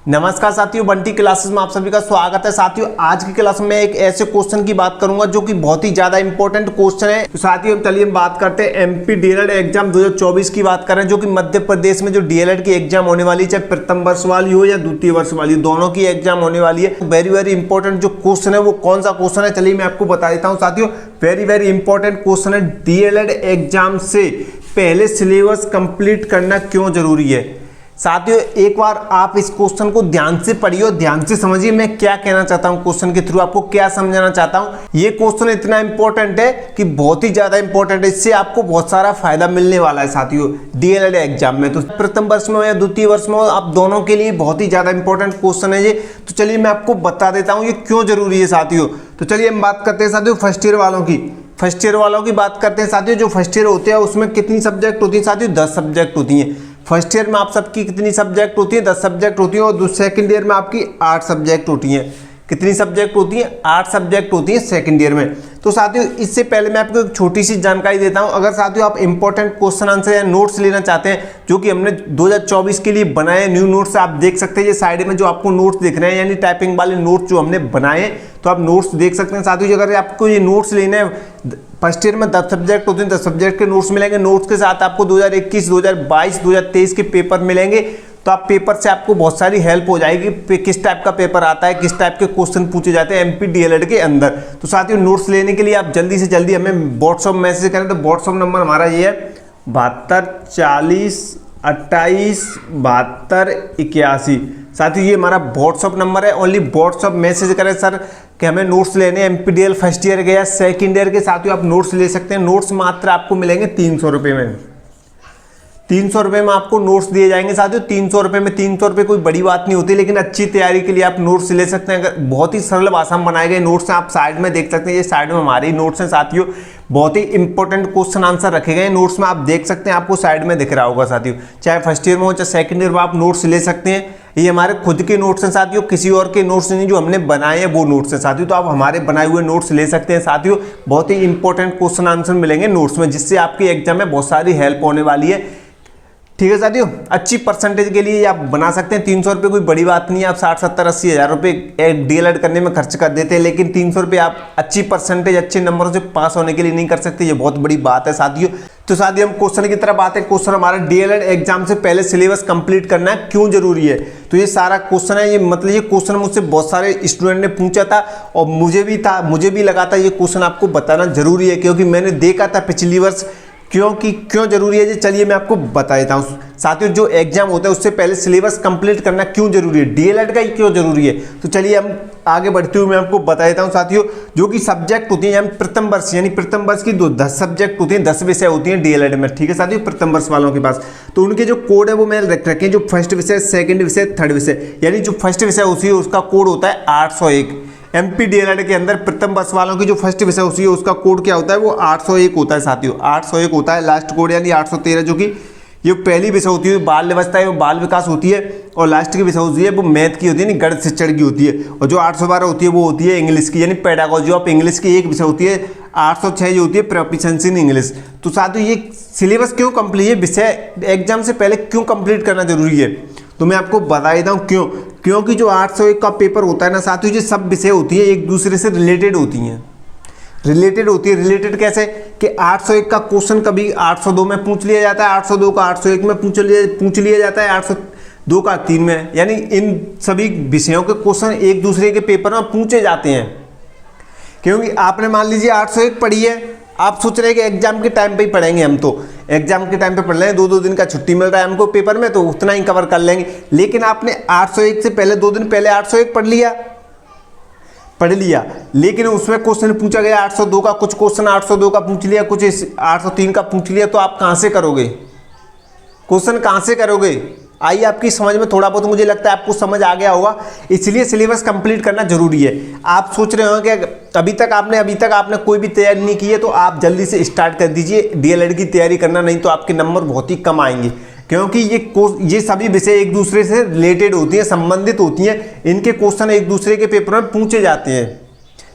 नमस्कार साथियों, बंटी क्लासेस में आप सभी का स्वागत है। साथियों, आज की क्लास में एक ऐसे क्वेश्चन की बात करूंगा जो कि बहुत ही ज्यादा इंपॉर्टेंट क्वेश्चन है। तो साथियों चलिए हम बात करते हैं एमपी डीएलएड एग्जाम 2024 की बात करें, जो कि मध्य प्रदेश में जो डीएलएड की एग्जाम होने वाली है, चाहे प्रथम वर्ष वाली हो या द्वितीय वर्ष वाली, दोनों की एग्जाम होने वाली है। वेरी वेरी इंपॉर्टेंट जो क्वेश्चन है वो कौन सा क्वेश्चन है, चलिए मैं आपको बता देता हूँ। साथियों वेरी वेरी इंपॉर्टेंट क्वेश्चन है, डीएलएड एग्जाम से पहले सिलेबस कंप्लीट करना क्यों जरूरी है। साथियों एक बार आप इस क्वेश्चन को ध्यान से पढ़िए और ध्यान से समझिए मैं क्या कहना चाहता हूं, क्वेश्चन के थ्रू आपको क्या समझाना चाहता हूं। ये क्वेश्चन इतना इंपॉर्टेंट है कि बहुत ही ज्यादा इंपॉर्टेंट है, इससे आपको बहुत सारा फायदा मिलने वाला है साथियों डीएलएड एग्जाम में। तो प्रथम वर्ष में हो या द्वितीय वर्ष में हो, आप दोनों के लिए बहुत ही ज्यादा इंपॉर्टेंट क्वेश्चन है ये। तो चलिए मैं आपको बता देता हूँ ये क्यों जरूरी है साथियों। तो चलिए हम बात करते हैं साथियों फर्स्ट ईयर वालों की। फर्स्ट ईयर वालों की बात करते हैं साथियों। जो फर्स्ट ईयर होते हैं उसमें कितनी सब्जेक्ट होती है साथियों? 10 सब्जेक्ट होती हैं। फर्स्ट ईयर में आप सबकी कितनी सब्जेक्ट होती है? 10 सब्जेक्ट होती है। और सेकंड ईयर में आपकी 8 सब्जेक्ट होती हैं। कितनी सब्जेक्ट होती है? 8 सब्जेक्ट होती है सेकंड ईयर में। तो साथियों इससे पहले मैं आपको एक छोटी सी जानकारी देता हूं। अगर साथियों आप इंपॉर्टेंट क्वेश्चन आंसर या नोट्स लेना चाहते हैं, जो कि हमने 2024 के लिए बनाए न्यू नोट्स, आप देख सकते हैं ये साइड में जो आपको नोट्स दिख रहे हैं, यानी टाइपिंग वाले नोट्स जो हमने बनाए, तो आप नोट्स देख सकते हैं साथियों। अगर आपको ये नोट्स लेने हैं, फर्स्ट ईयर में 10 सब्जेक्ट होते हैं, 10 सब्जेक्ट के नोट्स मिलेंगे। नोट्स के साथ आपको 2021, 2022, 2023 के पेपर मिलेंगे। तो आप पेपर से आपको बहुत सारी हेल्प हो जाएगी, किस टाइप का पेपर आता है, किस टाइप के क्वेश्चन पूछे जाते हैं एमपी डीएलएड के अंदर। तो साथियों नोट्स लेने के लिए आप जल्दी से जल्दी हमें व्हाट्सएप मैसेज करें। तो व्हाट्सएप नंबर हमारा ये है 72 40 28 72 81। साथियों ये हमारा व्हाट्सएप नंबर है। ओनली व्हाट्सएप मैसेज करें सर कि हमें नोट्स लेने हैं एमपी डीएल फर्स्ट ईयर के या सेकंड ईयर के। साथियों आप नोट्स ले सकते हैं। नोट्स मात्र आपको मिलेंगे 300 रुपये में। 300 रुपये में आपको नोट्स दिए जाएंगे साथियों। 300 रुपये में 300 रुपये कोई बड़ी बात नहीं होती, लेकिन अच्छी तैयारी के लिए आप नोट्स ले सकते हैं। अगर बहुत ही सरल भाषा में बनाए गए नोट्स हैं, आप साइड में देख सकते हैं, ये साइड में हमारे ही नोट्स हैं साथियों। बहुत ही इंपॉर्टेंट क्वेश्चन आंसर रखे गए नोट्स में, आप देख सकते हैं, आपको साइड में दिख रहा होगा साथियों। चाहे फर्स्ट ईयर में हो चाहे सेकंड ईयर में आप नोट्स ले सकते हैं। ये हमारे खुद के नोट्स हैं साथियों, किसी और के नोट्स नहीं, जो हमने बनाए हैं वो नोट्स हैं साथियों। तो आप हमारे बनाए हुए नोट्स ले सकते हैं साथियों। बहुत ही इंपॉर्टेंट क्वेश्चन आंसर मिलेंगे नोट्स में, जिससे आपकी एग्जाम में बहुत सारी हेल्प होने वाली है। ठीक है साथियों, अच्छी परसेंटेज के लिए आप बना सकते हैं। 300 रुपये कोई बड़ी बात नहीं है। आप 60 70 80 हज़ार रुपये एक डीएलएड करने में खर्च कर देते हैं, लेकिन 300 रुपये आप अच्छी परसेंटेज अच्छे नंबरों से पास होने के लिए नहीं कर सकते। ये बहुत बड़ी बात है साथियों। तो साथियों हम क्वेश्चन की तरफ आते हैं। क्वेश्चन हमारा डीएलएड एग्जाम से पहले सिलेबस कंप्लीट करना क्यों जरूरी है। तो ये सारा क्वेश्चन है, ये मतलब ये क्वेश्चन मुझसे बहुत सारे स्टूडेंट ने पूछा था और मुझे भी लगा था ये क्वेश्चन आपको बताना जरूरी है, क्योंकि मैंने देखा था पिछली वर्ष क्यों जरूरी है ये। चलिए मैं आपको बता देता हूँ साथियों। जो एग्जाम होता है उससे पहले सिलेबस कंप्लीट करना क्यों जरूरी है, डीएलएड का ही क्यों जरूरी है। तो चलिए हम आगे बढ़ते हुए मैं आपको बता देता हूँ साथियों। जो कि सब्जेक्ट होती है प्रथम वर्ष, यानी प्रथम वर्ष की 10 सब्जेक्ट होती हैं, 10 विषय होती हैं डीएलएड में। ठीक है साथियों, प्रथम वर्ष वालों के पास तो उनके जो कोड है वो मैंने रख रखे हैं। जो फर्स्ट विषय, सेकंड विषय, थर्ड विषय, यानी जो फर्स्ट विषय होती है उसका कोड होता है 801। एमपी डीएलएड के अंदर प्रथम वर्ष वालों की जो फर्स्ट विषय होती है उसका कोड क्या होता है? वो 801 होता है साथियों। 801 होता है लास्ट कोड, यानी 813 जो कि ये पहली विषय होती है बाल व्यवस्था है, वो बाल विकास होती है। और लास्ट की विषय होती है वो मैथ की होती है, यानी गणित शिक्षण की होती है। और जो 812 होती है वो होती है इंग्लिश की, यानी पेडागोजी ऑफ इंग्लिश की एक विषय होती है। 806 जो होती है प्रोफिशिएंसी इन इंग्लिश। तो साथियों ये सिलेबस क्यों कंप्लीट, ये विषय एग्जाम से पहले क्यों कंप्लीट करना जरूरी है, तो मैं आपको बता देता हूँ क्यों। क्योंकि जो 801 का पेपर होता है ना साथियों, ये सब विषय होती है एक दूसरे से रिलेटेड होती हैं। रिलेटेड कैसे कि 801 का क्वेश्चन कभी 802 में पूछ लिया जाता है, 802 का 801 में पूछ लिया जाता है, 802 का 3 में, यानी इन सभी विषयों के क्वेश्चन एक दूसरे के पेपर में पूछे जाते हैं। क्योंकि आपने मान लीजिए 801 पढ़ी है, आप सोच रहे हैं कि एग्जाम के टाइम पे ही पढ़ेंगे, हम तो एग्जाम के टाइम पे पढ़ लेंगे, 2-2 दिन का छुट्टी मिल रहा है हमको पेपर में, तो उतना ही कवर कर लेंगे। लेकिन आपने 801 से पहले 2 दिन पहले 801 पढ़ लिया, लेकिन उसमें क्वेश्चन पूछा गया 802 का, कुछ क्वेश्चन 802 का पूछ लिया, कुछ 803 का पूछ लिया, तो आप कहाँ से करोगे क्वेश्चन, कहाँ से करोगे? आइए आपकी समझ में थोड़ा बहुत मुझे लगता है आपको समझ आ गया होगा। इसलिए सिलेबस कंप्लीट करना जरूरी है। आप सोच रहे हो कि अभी तक आपने कोई भी तैयारी नहीं की है, तो आप जल्दी से स्टार्ट कर दीजिए डीएलएड की तैयारी करना, नहीं तो आपके नंबर बहुत ही कम आएंगे। क्योंकि ये सभी विषय एक दूसरे से रिलेटेड होती हैं, संबंधित होती हैं। इनके क्वेश्चन एक दूसरे के पेपर में पूछे जाते हैं।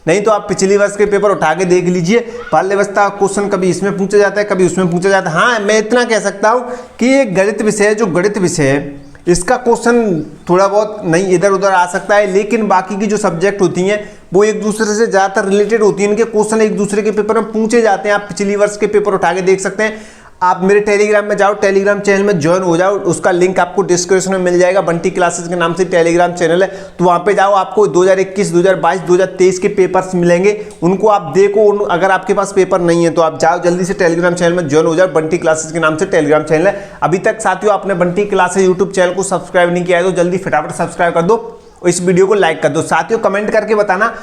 नहीं तो आप पिछली वर्ष के पेपर उठा के देख लीजिए, बाल व्यवस्था क्वेश्चन कभी इसमें पूछा जाता है, कभी उसमें पूछा जाता है। हाँ, मैं इतना कह सकता हूँ कि ये गणित विषय है, जो गणित विषय है इसका क्वेश्चन थोड़ा बहुत नहीं इधर उधर आ सकता है, लेकिन बाकी की जो सब्जेक्ट होती हैं वो एक दूसरे से ज़्यादातर रिलेटेड होती हैं, इनके क्वेश्चन एक दूसरे के पेपर में पूछे जाते हैं। आप पिछली वर्ष के पेपर उठा के देख सकते हैं। आप मेरे टेलीग्राम में जाओ, टेलीग्राम चैनल में ज्वाइन हो जाओ, उसका लिंक आपको डिस्क्रिप्शन में मिल जाएगा। बंटी क्लासेस के नाम से टेलीग्राम चैनल है, तो वहाँ पे जाओ, आपको 2021, 2022, 2023 के पेपर्स मिलेंगे, उनको आप देखो। अगर आपके पास पेपर नहीं है तो आप जाओ जल्दी से टेलीग्राम चैनल में ज्वाइन हो जाओ। बंटी क्लासेस के नाम से टेलीग्राम चैनल है। अभी तक साथियों आपने बंटी क्लासेस यूट्यूब चैनल को सब्सक्राइब नहीं किया है तो जल्दी फटाफट सब्सक्राइब कर दो और इस वीडियो को लाइक कर दो। साथियों कमेंट करके बताना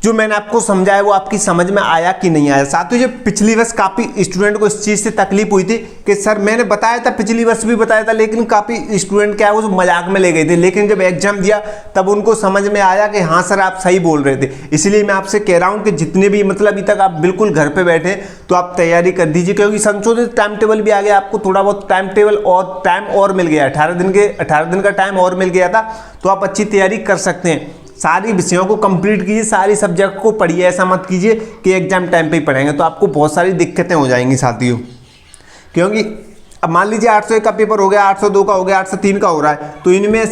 जो मैंने आपको समझाया वो आपकी समझ में आया कि नहीं आया। साथियों, जो पिछली वर्ष काफ़ी स्टूडेंट को इस चीज़ से तकलीफ हुई थी कि सर मैंने बताया था, पिछली वर्ष भी बताया था, लेकिन काफ़ी स्टूडेंट क्या है वो मजाक में ले गए थे, लेकिन जब एग्जाम दिया तब उनको समझ में आया कि हाँ सर आप सही बोल रहे थे। इसलिए मैं आपसे कह रहा हूँ कि जितने भी मतलब अभी तक आप बिल्कुल घर पर बैठे तो आप तैयारी कर दीजिए, क्योंकि संशोधित टाइम टेबल भी आ गया। आपको थोड़ा बहुत टाइम टेबल और टाइम और मिल गया, 18 दिन का टाइम और मिल गया था, तो आप अच्छी तैयारी कर सकते हैं। सारी विषयों को कंप्लीट कीजिए, सारी सब्जेक्ट को पढ़िए। ऐसा मत कीजिए कि एग्जाम टाइम पे ही पढ़ेंगे तो आपको बहुत सारी दिक्कतें हो जाएंगी साथियों। क्योंकि अब मान लीजिए 801 का पेपर हो गया, 802 का हो गया, 803 का हो रहा है, तो इनमें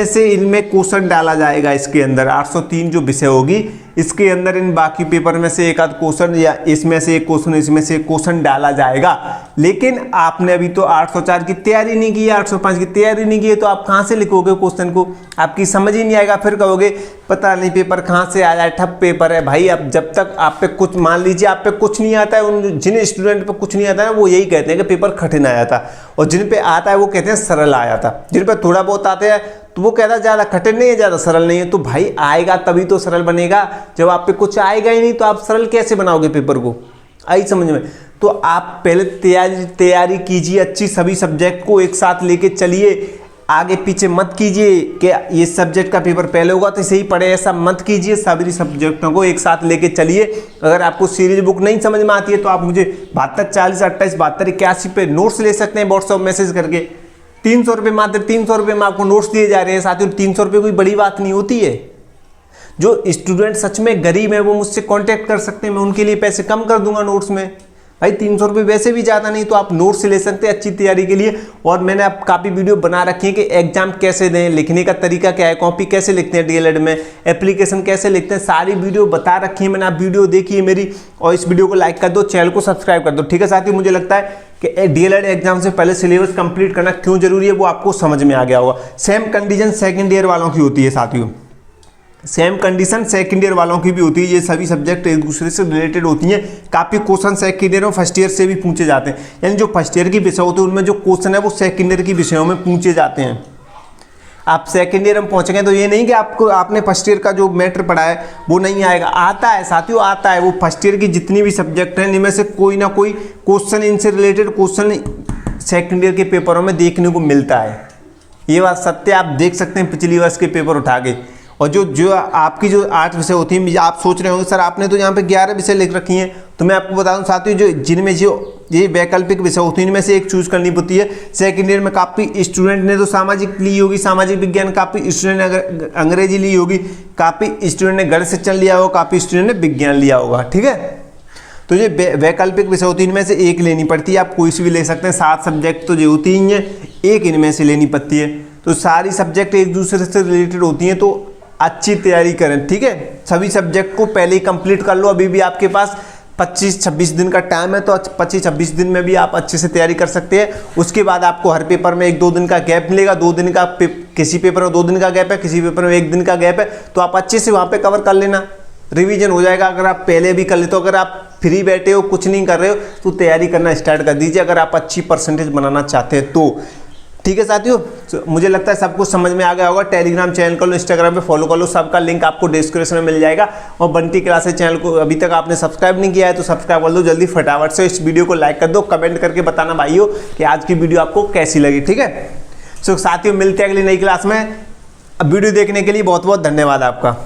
से इनमें क्वेश्चन डाला जाएगा। इसके अंदर 803 जो विषय होगी इसके अंदर इन बाकी पेपर में से एक आध क्वेश्चन या इसमें से एक क्वेश्चन, इसमें से एक क्वेश्चन डाला जाएगा। लेकिन आपने अभी तो 804 की तैयारी नहीं की है, 805 की तैयारी नहीं की है, तो आप कहाँ से लिखोगे क्वेश्चन को? आपकी समझ ही नहीं आएगा। फिर कहोगे पता नहीं पेपर कहाँ से आया, ठप पेपर है। भाई अब जब तक आप पे कुछ, मान लीजिए आप पे कुछ नहीं आता है, उन जिन स्टूडेंट पे कुछ नहीं आता है वो यही कहते हैं कि पेपर कठिन आया था, और जिन पे आता है वो कहते हैं सरल आया था। जिन पे थोड़ा बहुत आते हैं तो वो कहता है ज़्यादा कठिन नहीं है, ज़्यादा सरल नहीं है। तो भाई आएगा तभी तो सरल बनेगा, जब आप पे कुछ आएगा ही नहीं तो आप सरल कैसे बनाओगे पेपर को? आई समझ में? तो आप पहले तैयारी कीजिए अच्छी, सभी सब्जेक्ट को एक साथ लेके चलिए, आगे पीछे मत कीजिए कि ये सब्जेक्ट का पेपर पहले होगा तो इसे ही पढ़े, ऐसा मत कीजिए। सभी सब्जेक्टों को एक साथ लेके चलिए। अगर आपको सीरीज बुक नहीं समझ में आती है तो आप मुझे 72 40 28 72 81 पे नोट्स ले सकते हैं व्हाट्सएप मैसेज करके। 300 रुपये, मात्र 300 रुपये में आपको नोट्स दिए जा रहे हैं। साथियों 300 रुपये कोई बड़ी बात नहीं होती है। जो स्टूडेंट सच में गरीब है वो मुझसे कांटेक्ट कर सकते हैं, मैं उनके लिए पैसे कम कर दूंगा नोट्स में। भाई 300 रुपये वैसे भी ज़्यादा नहीं, तो आप नोट्स ले सकते हैं अच्छी तैयारी के लिए। और मैंने अब काफ़ी वीडियो बना रखी है कि एग्जाम कैसे दें, लिखने का तरीका क्या है, कॉपी कैसे लिखते हैं डीएलएड में, एप्लीकेशन कैसे लिखते हैं, सारी वीडियो बता रखी है मैंने। आप वीडियो देखिए मेरी और इस वीडियो को लाइक कर दो, चैनल को सब्सक्राइब कर दो। ठीक है साथियों, मुझे लगता है कि डीएलएड एग्जाम से पहले सिलेबस कंप्लीट करना क्यों जरूरी है वो आपको समझ में आ गया होगा। सेम कंडीशन सेकेंड ईयर वालों की होती है साथियों, सेम कंडीशन सेकंड ईयर वालों की भी होती है। ये सभी सब्जेक्ट एक दूसरे से रिलेटेड होती हैं। काफ़ी क्वेश्चन सेकंड ईयर और फर्स्ट ईयर से भी पूछे जाते हैं, यानी जो फर्स्ट ईयर की विषय होते हैं उनमें जो क्वेश्चन है वो सेकंड ईयर की विषयों में पूछे जाते हैं। आप सेकंड ईयर में पहुंचेंगे तो ये नहीं कि आपने फर्स्ट ईयर का जो मैटर पढ़ा है वो नहीं आएगा, आता है साथियों, आता है। वो फर्स्ट ईयर की जितनी भी सब्जेक्ट हैं इनमें से कोई ना कोई क्वेश्चन, इनसे रिलेटेड क्वेश्चन सेकंड ईयर के पेपरों में देखने को मिलता है। ये बात सत्य, आप देख सकते हैं पिछली वर्ष के पेपर उठा के। और जो आपकी जो 8 विषय होती हैं, आप सोच रहे होंगे सर आपने तो यहाँ पे 11 विषय लिख रखी हैं, तो मैं आपको बता दूं साथियों, जिनमें ये वैकल्पिक विषय होती हैं इनमें से एक चूज करनी पड़ती है। सेकेंड ईयर में काफ़ी स्टूडेंट ने तो सामाजिक ली होगी, सामाजिक विज्ञान, काफ़ी स्टूडेंट ने अंग्रेजी ली होगी, काफ़ी स्टूडेंट ने गणित शिक्षण लिया होगा, काफ़ी स्टूडेंट ने विज्ञान लिया होगा। ठीक है, तो ये वैकल्पिक विषय होती है, इनमें से एक लेनी पड़ती है। आप कोई सी भी ले सकते हैं, 7 सब्जेक्ट तो जो होती ही हैं, एक इनमें से लेनी पड़ती है। तो सारी सब्जेक्ट एक दूसरे से रिलेटेड होती हैं, तो अच्छी तैयारी करें। ठीक है, सभी सब्जेक्ट को पहले ही कंप्लीट कर लो। अभी भी आपके पास 25-26 दिन का टाइम है, तो 25-26 दिन में भी आप अच्छे से तैयारी कर सकते हैं। उसके बाद आपको हर पेपर में 1-2 दिन का गैप मिलेगा। 2 दिन का किसी पेपर में 2 दिन का गैप है, किसी पेपर में 1 दिन का गैप है, तो आप अच्छे से वहाँ पे कवर कर लेना, रिवीजन हो जाएगा। अगर आप पहले भी कर ले, तो अगर आप फ्री बैठे हो, कुछ नहीं कर रहे हो, तो तैयारी करना स्टार्ट कर दीजिए, अगर आप अच्छी परसेंटेज बनाना चाहते हैं तो। ठीक है साथियों, मुझे लगता है सब कुछ समझ में आ गया होगा। टेलीग्राम चैनल कर लो, इंस्टाग्राम पे फॉलो कर लो, सबका लिंक आपको डिस्क्रिप्शन में मिल जाएगा। और बंटी क्लासेस चैनल को अभी तक आपने सब्सक्राइब नहीं किया है तो सब्सक्राइब कर लो जल्दी फटाफट से। इस वीडियो को लाइक कर दो, कमेंट करके बताना भाइयों कि आज की वीडियो आपको कैसी लगी। ठीक है, सो साथियों मिलते हैं अगली नई क्लास में। अब वीडियो देखने के लिए बहुत बहुत धन्यवाद आपका।